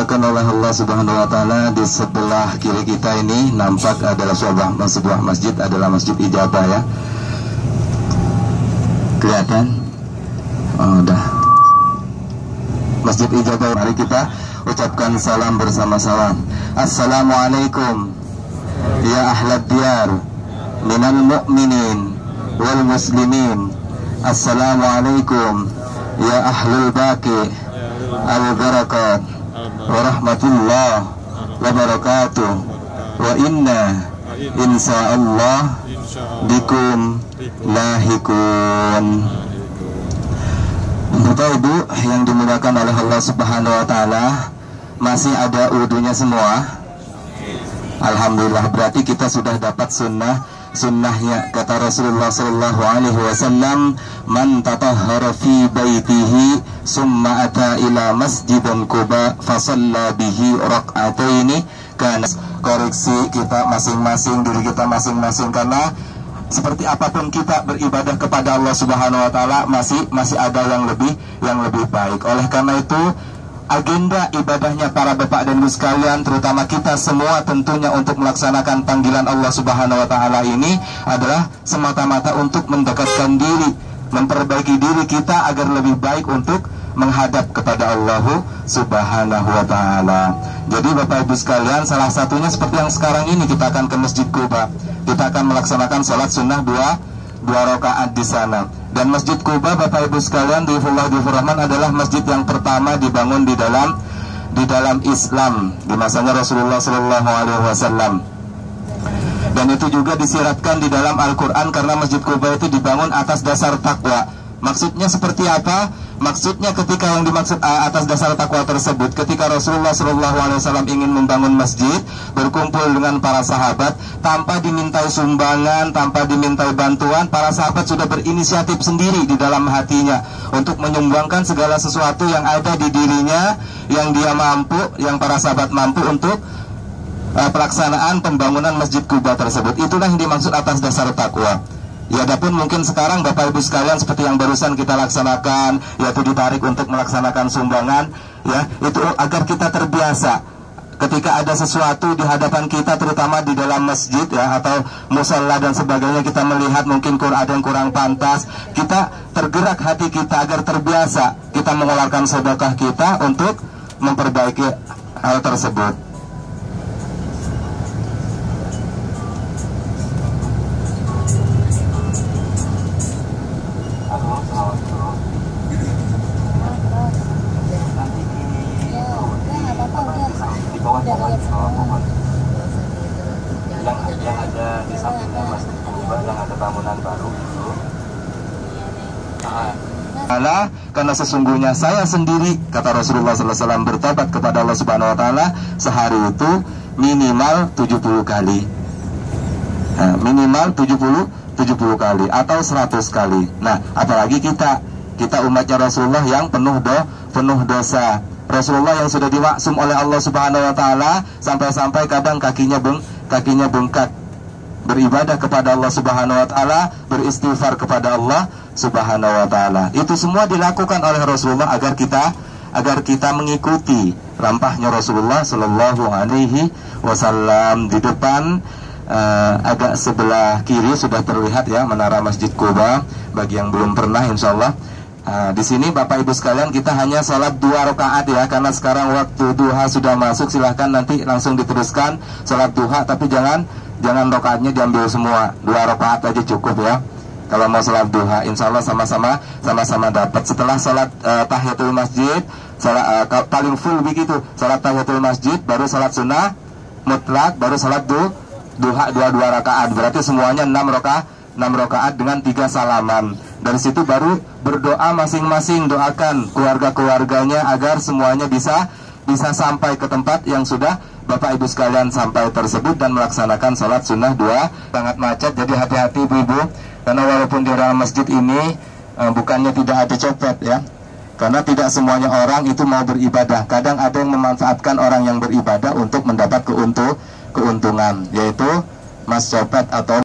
dimudahkan oleh Allah Subhanahu wa taala, di sebelah kiri kita ini nampak adalah sebuah masjid, adalah Masjid Ijabah ya. Kelihatan? Oh, udah. Masjid Ijabah. Mari kita ucapkan salam bersama-sama. Assalamualaikum ya ahlad diyar minal mu'minin wal muslimin. Assalamualaikum ya ahlul baqi al-barakat wa rahmatullah wa barakatuh. Wa inna insyaallah bikum lahikun. Bapak Ibu yang dimuliakan oleh Allah Subhanahu wa taala, masih ada wudunya semua? Alhamdulillah, berarti kita sudah dapat sunnahnya. Kata Rasulullah sallallahu alaihi wasallam, man tatahhara fi baitihi summa ata ila masjidin Quba fa shalla bihi rak'ataini. Karena koreksi kita masing-masing, diri kita masing-masing, karena seperti apapun kita beribadah kepada Allah Subhanahu wa taala, masih ada yang lebih baik. Oleh karena itu, agenda ibadahnya para bapak dan ibu sekalian, terutama kita semua tentunya untuk melaksanakan panggilan Allah Subhanahu wa taala ini adalah semata-mata untuk mendekatkan diri, memperbaiki diri kita agar lebih baik untuk menghadap kepada Allah Subhanahu wa taala. Jadi Bapak Ibu sekalian, salah satunya seperti yang sekarang ini kita akan ke Masjid Quba. Kita akan melaksanakan sholat sunnah dua rakaat di sana. Dan Masjid Quba, Bapak Ibu sekalian, Dhifullah Dhifurrahman, adalah masjid yang pertama dibangun di dalam Islam di masanya Rasulullah Sallallahu Alaihi Wasallam. Dan itu juga disiratkan di dalam Al-Quran, karena Masjid Quba itu dibangun atas dasar takwa. Maksudnya seperti apa? Maksudnya ketika yang dimaksud atas dasar takwa tersebut, ketika Rasulullah SAW ingin membangun masjid, berkumpul dengan para sahabat, tanpa dimintai sumbangan, tanpa dimintai bantuan, para sahabat sudah berinisiatif sendiri di dalam hatinya untuk menyumbangkan segala sesuatu yang ada di dirinya, yang dia mampu, yang para sahabat mampu untuk pelaksanaan pembangunan Masjid Quba tersebut. Itulah yang dimaksud atas dasar takwa. Ya, adapun mungkin sekarang Bapak Ibu sekalian seperti yang barusan kita laksanakan, yaitu ditarik untuk melaksanakan sumbangan, ya, itu agar kita terbiasa ketika ada sesuatu di hadapan kita, terutama di dalam masjid ya, atau musalla dan sebagainya, kita melihat mungkin ada yang kurang pantas, kita tergerak hati kita agar terbiasa kita mengeluarkan sedekah kita untuk memperbaiki hal tersebut. Yang ada di sampingnya Masjid Quba, yang ada bangunan baru itu. Karena sesungguhnya saya sendiri, kata Rasulullah SAW, bertobat kepada Allah Subhanahu wa taala sehari itu minimal 70 kali. Minimal 70 kali atau 100 kali. Nah, apalagi kita umatnya Rasulullah yang penuh dosa. Rasulullah yang sudah dimaksum oleh Allah Subhanahu wa taala, sampai-sampai kadang kakinya bengkak beribadah kepada Allah Subhanahu wa taala, beristighfar kepada Allah Subhanahu wa taala. Itu semua dilakukan oleh Rasulullah agar kita mengikuti rampahnya Rasulullah Sallallahu Alaihi Wasallam. Di depan agak sebelah kiri sudah terlihat ya menara Masjid Quba. Bagi yang belum pernah, insya Allah di sini Bapak Ibu sekalian kita hanya sholat 2 rakaat ya, karena sekarang waktu duha sudah masuk. Silahkan nanti langsung diteruskan sholat duha, tapi jangan rakaatnya diambil semua, 2 rakaat aja cukup ya. Kalau mau sholat duha, insya Allah sama-sama dapat. Setelah sholat tahiyatul masjid, paling full begitu, sholat tahiyatul masjid, baru sholat sunnah mutlak, baru sholat duha 2 rakaat. Berarti semuanya 6 rakaat dengan 3 salaman. Dari situ baru berdoa masing-masing, doakan keluarga-keluarganya agar semuanya bisa sampai ke tempat yang sudah Bapak Ibu sekalian sampai tersebut dan melaksanakan sholat sunnah 2. Sangat macet, jadi hati-hati ibu-ibu, karena walaupun di dalam masjid ini bukannya tidak ada copet ya, karena tidak semuanya orang itu mau beribadah. Kadang ada yang memanfaatkan orang yang beribadah untuk mendapat keuntungan, yaitu mas copet atau